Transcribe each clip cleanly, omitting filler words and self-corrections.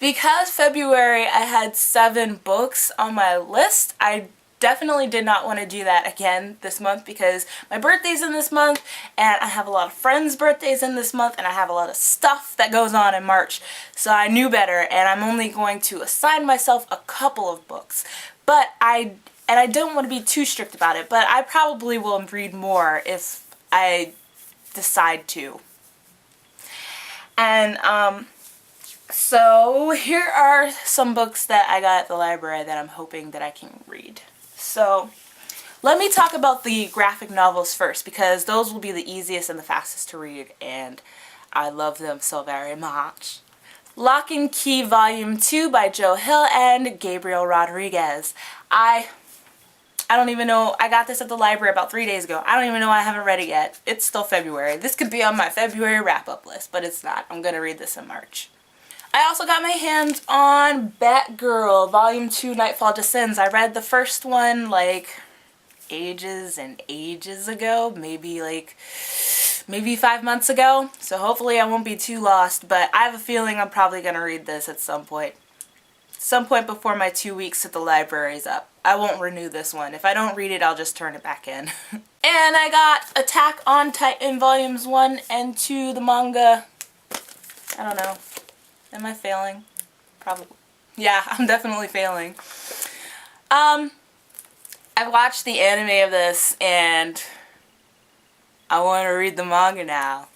Because February I had 7 books on my list, I definitely did not want to do that again this month because my birthday's in this month and I have a lot of friends' birthdays in this month and I have a lot of stuff that goes on in March. So I knew better and I'm only going to assign myself a couple of books. But I don't want to be too strict about it, but I probably will read more if I decide to. And so here are some books that I got at the library that I'm hoping that I can read. So let me talk about the graphic novels first because those will be the easiest and the fastest to read and I love them so very much. Lock and Key Volume 2 by Joe Hill and Gabriel Rodriguez. I don't even know, I got this at the library about 3 days ago. I don't even know I haven't read it yet. It's still February. This could be on my February wrap-up list, but it's not. I'm going to read this in March. I also got my hands on Batgirl Volume 2 Nightfall Descends. I read the first one like ages and ages ago, maybe 5 months ago. So hopefully I won't be too lost, but I have a feeling I'm probably going to read this at some point. Some point before my 2 weeks at the library is up. I won't renew this one. If I don't read it, I'll just turn it back in. And I got Attack on Titan Volumes 1 and 2, the manga. I don't know. Am I failing? Probably. Yeah, I'm definitely failing. I watched the anime of this and I want to read the manga now.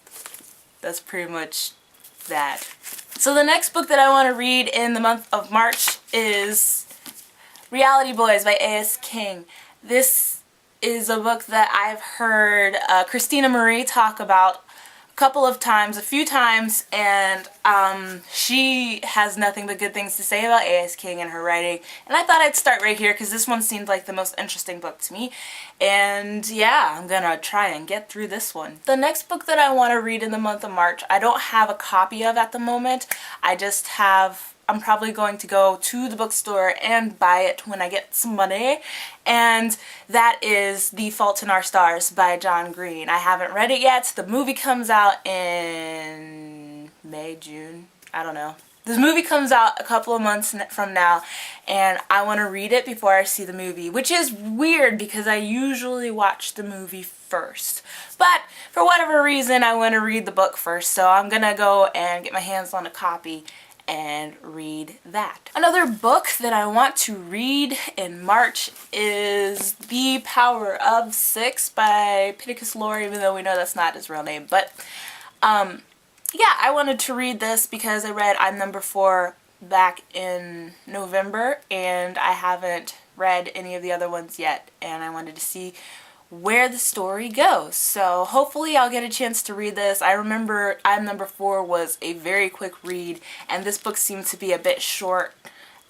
That's pretty much that. So the next book that I want to read in the month of March is Reality Boys by A.S. King. This is a book that I've heard Christina Marie talk about a few times, and she has nothing but good things to say about A.S. King and her writing, and I thought I'd start right here because this one seemed like the most interesting book to me, and yeah, I'm gonna try and get through this one. The next book that I want to read in the month of March, I don't have a copy of at the moment. I'm probably going to go to the bookstore and buy it when I get some money, and that is The Fault in Our Stars by John Green. I haven't read it yet. The movie comes out in May, June, I don't know. This movie comes out a couple of months from now, and I want to read it before I see the movie, which is weird because I usually watch the movie first. But for whatever reason, I want to read the book first, so I'm gonna go and get my hands on a copy and read that. Another book that I want to read in March is The Power of Six by Pittacus Lore, even though we know that's not his real name. But yeah, I wanted to read this because I read I'm Number 4 back in November and I haven't read any of the other ones yet, and I wanted to see where the story goes. So hopefully I'll get a chance to read this. I remember I'm Number 4 was a very quick read and this book seemed to be a bit short,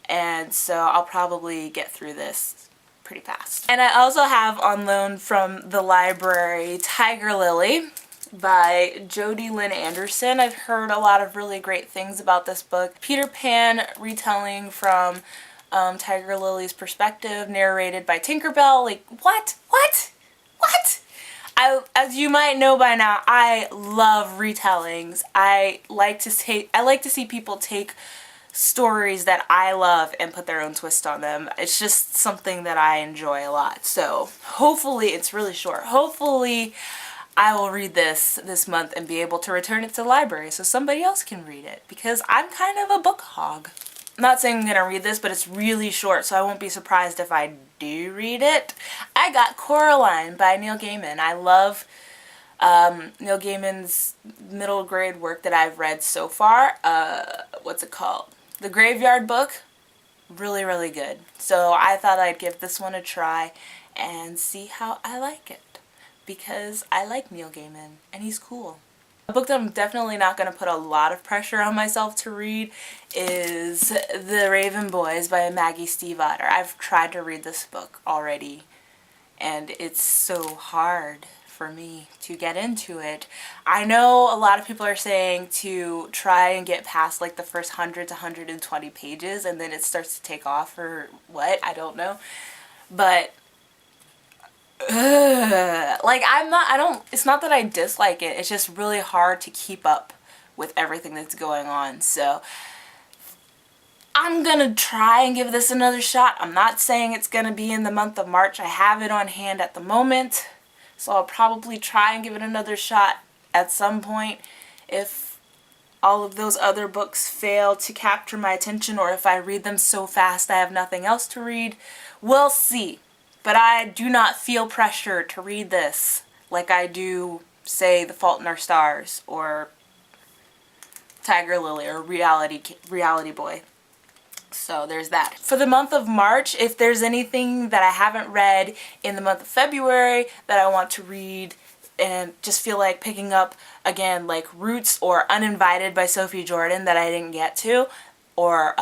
and so I'll probably get through this pretty fast. And I also have on loan from the library Tiger Lily by Jodi Lynn Anderson. I've heard a lot of really great things about this book. Peter Pan retelling from Tiger Lily's perspective, narrated by Tinkerbell. Like, what? As you might know by now, I love retellings. I like to see people take stories that I love and put their own twist on them. It's just something that I enjoy a lot. So hopefully, it's really short. Hopefully I will read this month and be able to return it to the library so somebody else can read it, because I'm kind of a book hog. I'm not saying I'm going to read this, but it's really short, so I won't be surprised if I do read it. I got Coraline by Neil Gaiman. I love Neil Gaiman's middle grade work that I've read so far. What's it called? The Graveyard Book. Really, really good. So I thought I'd give this one a try and see how I like it, because I like Neil Gaiman and he's cool. A book that I'm definitely not going to put a lot of pressure on myself to read is The Raven Boys by Maggie Stiefvater. I've tried to read this book already and it's so hard for me to get into it. I know a lot of people are saying to try and get past like the first 100 to 120 pages and then it starts to take off, or what, I don't know. But like it's not that I dislike it, it's just really hard to keep up with everything that's going on. So I'm gonna try and give this another shot. I'm not saying it's gonna be in the month of March. I have it on hand at the moment, so I'll probably try and give it another shot at some point if all of those other books fail to capture my attention, or if I read them so fast I have nothing else to read. We'll see. But I do not feel pressure to read this like I do, say, The Fault in Our Stars or Tiger Lily or Reality Boy. So there's that. For the month of March, if there's anything that I haven't read in the month of February that I want to read and just feel like picking up again, like Roots or Uninvited by Sophie Jordan that I didn't get to, or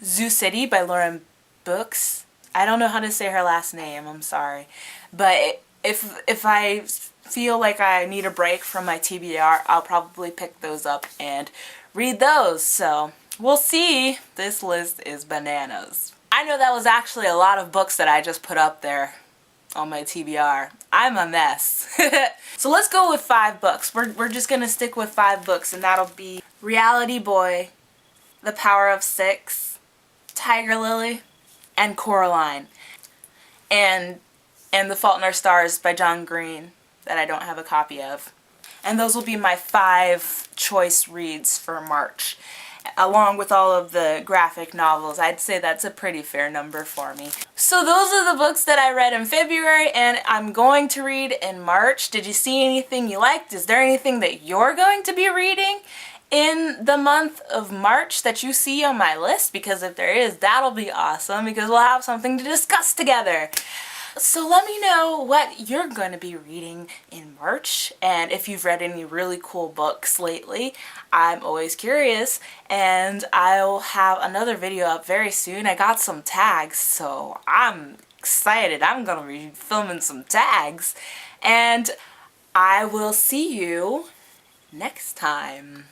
Zoo City by Lauren Books. I don't know how to say her last name, I'm sorry. But if I feel like I need a break from my TBR, I'll probably pick those up and read those. So we'll see. This list is bananas. I know that was actually a lot of books that I just put up there on my TBR. I'm a mess. So let's go with 5 books. We're just gonna stick with 5 books, and that'll be Reality Boy, The Power of Six, Tiger Lily, and Coraline, and The Fault in Our Stars by John Green that I don't have a copy of. And those will be my 5 choice reads for March, along with all of the graphic novels. I'd say that's a pretty fair number for me. So those are the books that I read in February and I'm going to read in March. Did you see anything you liked? Is there anything that you're going to be reading in the month of March that you see on my list? Because if there is, that'll be awesome because we'll have something to discuss together. So let me know what you're going to be reading in March, and if you've read any really cool books lately. I'm always curious, and I'll have another video up very soon. I got some tags, so I'm excited. I'm going to be filming some tags, and I will see you next time.